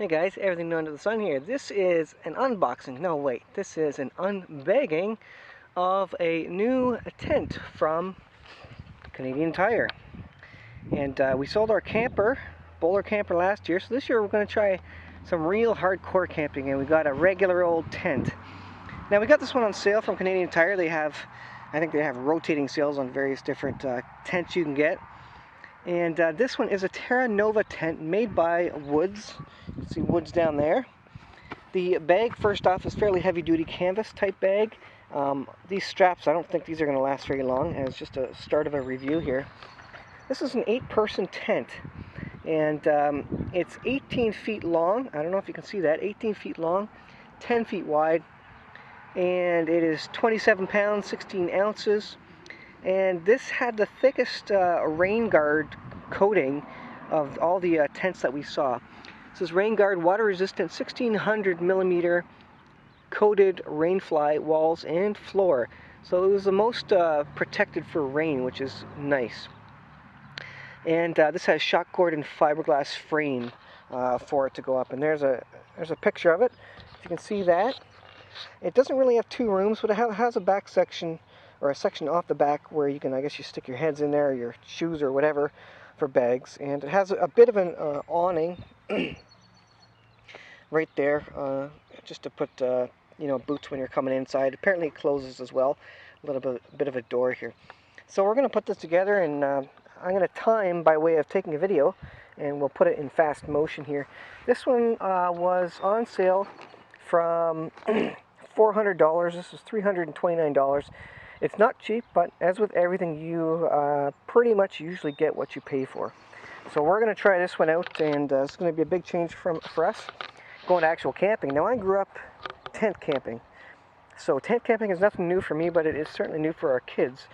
Hey guys, everything new under the sun here. This is an unboxing, no wait, this is an unbagging of a new tent from Canadian Tire. And we sold our camper, bowler camper last year, so this year we're going to try some real hardcore camping, and we got a regular old tent. Now we got this one on sale from Canadian Tire. I think they have rotating sales on various different tents you can get. And this one is a Terra Nova tent made by Woods. You can see Woods down there. The bag, first off, is fairly heavy-duty canvas type bag. These straps, I don't think these are going to last very long, and it's just a start of a review here. This is an 8-person tent, and it's 18 feet long. I don't know if you can see that. 18 feet long, 10 feet wide, and it is 27 pounds, 16 ounces. And this had the thickest rain guard coating of all the tents that we saw. This is rain guard, water resistant, 1600 millimeter coated rain fly walls and floor. So it was the most protected for rain, which is nice. And this has shock cord and fiberglass frame for it to go up. And there's a picture of it. If you can see that. It doesn't really have two rooms, but it has a back section, or a section off the back where you can, I guess, you stick your heads in there, or your shoes or whatever, for bags. And it has a bit of an awning right there, just to put boots when you're coming inside. Apparently it closes as well. A little bit of a door here. So we're going to put this together, and I'm going to time by way of taking a video, and we'll put it in fast motion here. This one was on sale from $400. This is $329. It's not cheap, but as with everything, you pretty much usually get what you pay for. So we're going to try this one out, and it's going to be a big change for us going to actual camping. Now, I grew up tent camping, so tent camping is nothing new for me, but it is certainly new for our kids.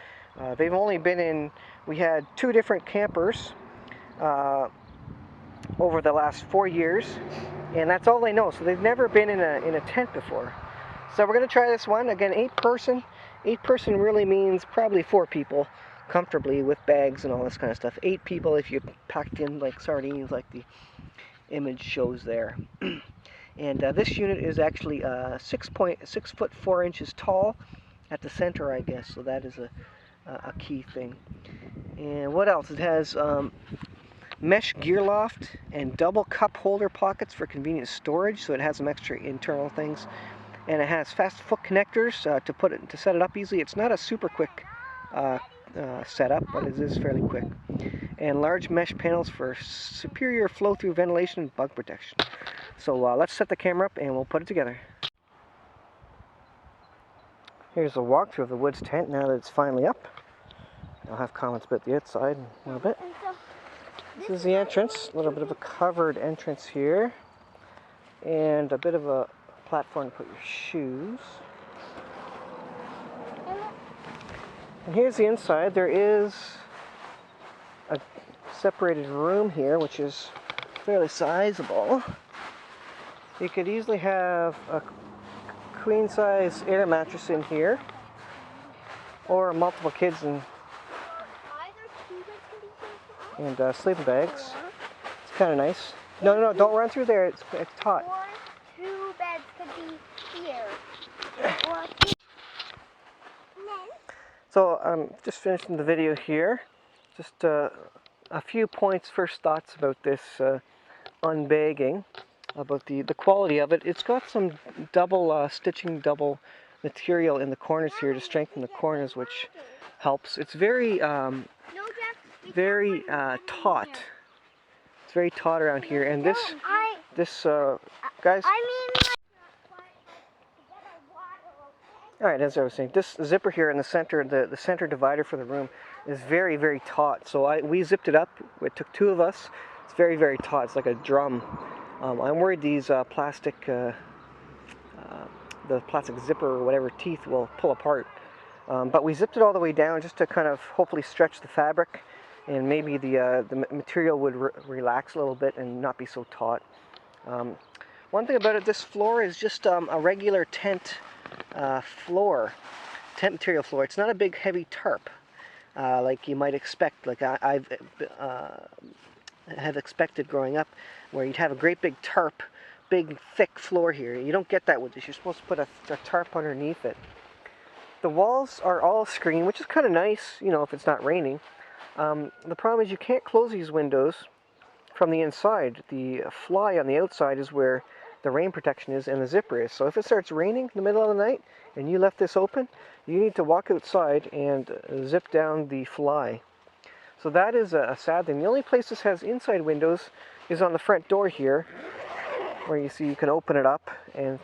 They've only been in, we had 2 different campers over the last 4 years, and that's all they know. So they've never been in a tent before. So we're going to try this one. Again, 8-person. 8-person really means probably 4 people comfortably with bags and all this kind of stuff. 8 people if you packed in like sardines, like the image shows there. And this unit is actually 6 foot 4 inches tall at the center, I guess. So that is a key thing. And what else? It has mesh gear loft and double cup holder pockets for convenient storage. So it has some extra internal things. And it has fast foot connectors to set it up easily. It's not a super quick setup, but it is fairly quick. And large mesh panels for superior flow-through ventilation and bug protection. So let's set the camera up and we'll put it together. Here's a walkthrough of the Woods tent now that it's finally up. I'll have comments about the outside in a little bit. This is the entrance. A little bit of a covered entrance here. And a bit of a platform to put your shoes. And here's the inside. There is a separated room here, which is fairly sizable. You could easily have a queen-size air mattress in here, or multiple kids and sleeping bags. It's kind of nice. No, don't run through there. It's taut. 2 beds could be here. So I'm just finishing the video here. Just a few points, first thoughts about this unbagging, about the quality of it. It's got some double stitching, double material in the corners here to strengthen the corners, which helps. It's very taut. It's very taut around here, and this guys. Alright, as I was saying, this zipper here in the center, the center divider for the room, is very, very taut. So we zipped it up. It took 2 of us. It's very, very taut. It's like a drum. I'm worried these plastic, the plastic zipper or whatever teeth will pull apart. But we zipped it all the way down just to kind of hopefully stretch the fabric, and maybe the material would relax a little bit and not be so taut. One thing about it, this floor is just a regular tent tent material floor. It's not a big heavy tarp like you might expect, like I've expected growing up, where you'd have a great big tarp big thick floor here. You don't get that with this. You're supposed to put a tarp underneath it. The walls are all screened, which is kind of nice, you know, if it's not raining. The problem is you can't close these windows from the inside. The fly on the outside is where the rain protection is and the zipper is. So if it starts raining in the middle of the night and you left this open, you need to walk outside and zip down the fly. So that is a sad thing. The only place this has inside windows is on the front door here, where you see you can open it up, and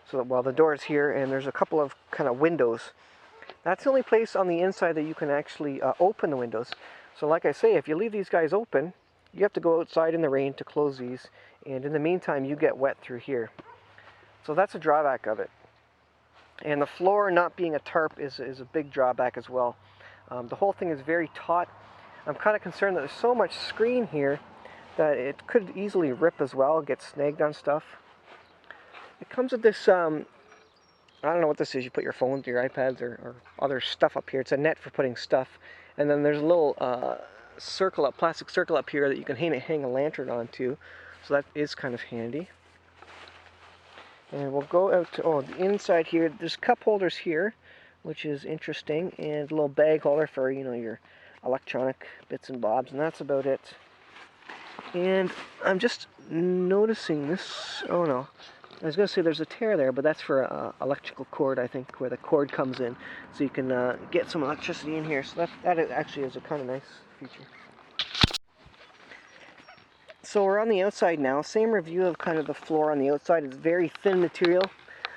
so that, well, the door is here and there's a couple of kind of windows. That's the only place on the inside that you can actually open the windows. So like I say, if you leave these guys open, you have to go outside in the rain to close these, and in the meantime you get wet through here. So that's a drawback of it. And the floor not being a tarp is a big drawback as well. The whole thing is very taut. I'm kind of concerned that there's so much screen here that it could easily rip as well, get snagged on stuff. It comes with this, I don't know what this is. You put your phones, your iPads, or other stuff up here. It's a net for putting stuff. And then there's a little plastic circle up here that you can hang a lantern onto. So that is kind of handy. And we'll go out to, the inside here. There's cup holders here, which is interesting. And a little bag holder for, you know, your electronic bits and bobs. And that's about it. And I'm just noticing this, oh no. I was going to say there's a tear there, but that's for electrical cord, I think, where the cord comes in. So you can get some electricity in here. So that actually is a kind of nice feature. So we're on the outside now. Same review of kind of the floor on the outside. It's very thin material.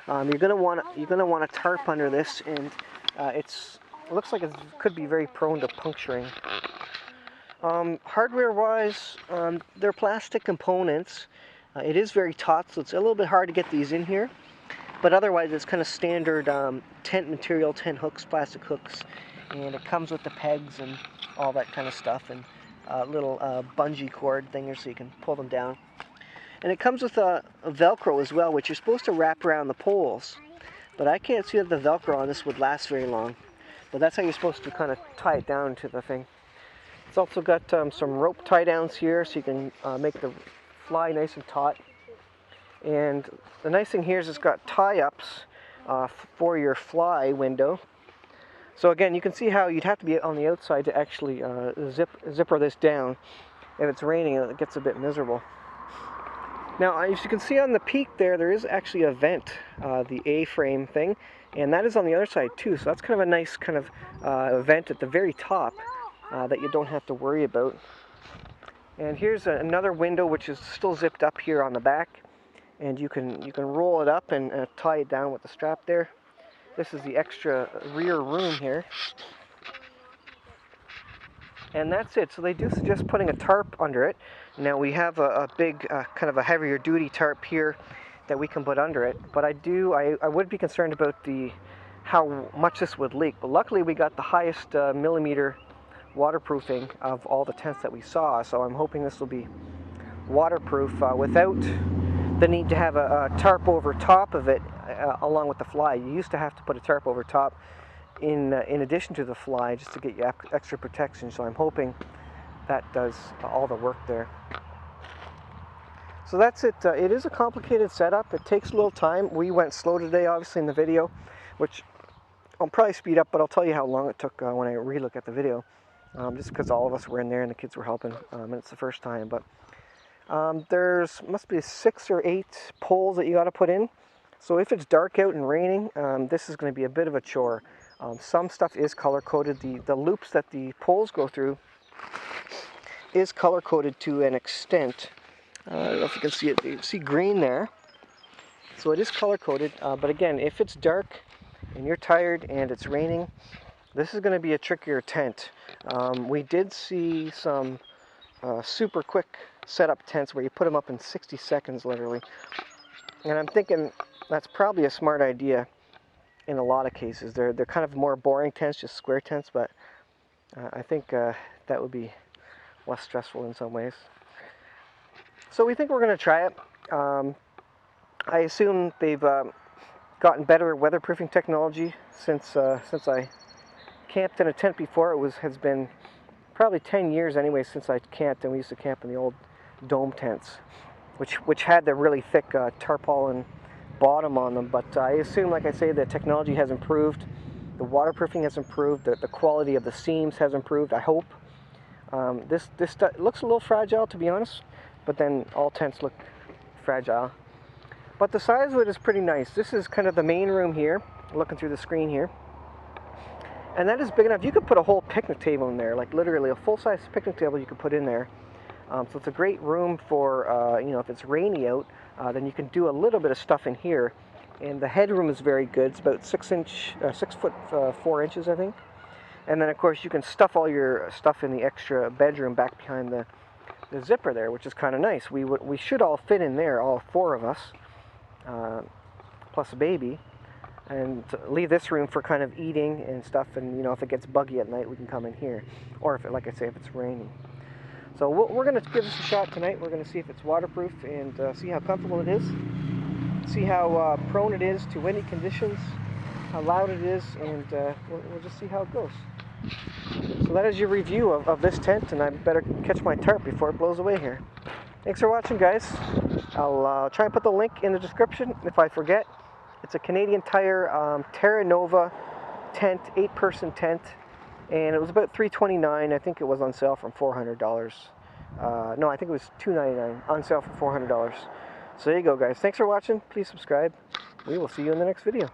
You're going to want a tarp under this, and it looks like it could be very prone to puncturing. Hardware-wise, they're plastic components. It is very taut, so it's a little bit hard to get these in here. But otherwise, it's kind of standard tent material, tent hooks, plastic hooks. And it comes with the pegs and all that kind of stuff, and a little bungee cord thing so you can pull them down. And it comes with a Velcro as well, which you're supposed to wrap around the poles. But I can't see that the Velcro on this would last very long. But that's how you're supposed to kind of tie it down to the thing. It's also got some rope tie downs here, so you can make the fly nice and taut. And the nice thing here is it's got tie-ups for your fly window. So again, you can see how you'd have to be on the outside to actually zipper this down. If it's raining, it gets a bit miserable. Now, as you can see on the peak there is actually a vent, the A-frame thing, and that is on the other side too. So that's kind of a nice kind of vent at the very top that you don't have to worry about. And here's another window which is still zipped up here on the back, and you can roll it up and tie it down with the strap there. This is the extra rear room here. And that's it. So they do suggest putting a tarp under it. Now we have a big kind of a heavier duty tarp here that we can put under it. But I would be concerned about how much this would leak. But luckily we got the highest millimeter waterproofing of all the tents that we saw. So I'm hoping this will be waterproof without the need to have a tarp over top of it along with the fly. You used to have to put a tarp over top in addition to the fly just to get you extra protection. So I'm hoping that does all the work there. So that's it. It is a complicated setup. It takes a little time. We went slow today, obviously, in the video, which I'll probably speed up, but I'll tell you how long it took when I re-look at the video, just because all of us were in there and the kids were helping, and it's the first time. But there's must be 6 or 8 poles that you got to put in. So if it's dark out and raining, this is going to be a bit of a chore. Some stuff is color-coded. The loops that the poles go through is color-coded to an extent. I don't know if you can see it. You see green there. So it is color-coded. But again, if it's dark and you're tired and it's raining, this is going to be a trickier tent. We did see some super quick setup tents where you put them up in 60 seconds literally. And I'm thinking that's probably a smart idea in a lot of cases. They're kind of more boring tents, just square tents, but I think that would be less stressful in some ways. So we think we're going to try it. I assume they've gotten better weatherproofing technology since I camped in a tent before. Has been probably 10 years anyway since I camped, and we used to camp in the old dome tents. which had the really thick tarpaulin bottom on them. But I assume, like I say, the technology has improved, the waterproofing has improved, the quality of the seams has improved, I hope. This looks a little fragile, to be honest, but then all tents look fragile. But the size of it is pretty nice. This is kind of the main room here, looking through the screen here. And that is big enough. You could put a whole picnic table in there, like literally a full-size picnic table you could put in there. So it's a great room for, you know, if it's rainy out, then you can do a little bit of stuff in here. And the headroom is very good. It's about 6 foot 4 inches, I think. And then, of course, you can stuff all your stuff in the extra bedroom back behind the zipper there, which is kind of nice. We should all fit in there, all 4 of us, plus a baby. And leave this room for kind of eating and stuff, and you know, if it gets buggy at night, we can come in here, or if it, like I say, if it's raining. So we're going to give this a shot tonight. We're going to see if it's waterproof and see how comfortable it is, see how prone it is to windy conditions, how loud it is, and we'll just see how it goes. So that is your review of this tent, and I better catch my tarp before it blows away here. Thanks for watching, guys. I'll try and put the link in the description if I forget. It's a Canadian Tire Terra Nova tent, 8-person tent, and it was about $329. I think it was on sale from $400. No, I think it was $299 on sale for $400. So there you go, guys. Thanks for watching. Please subscribe. We will see you in the next video.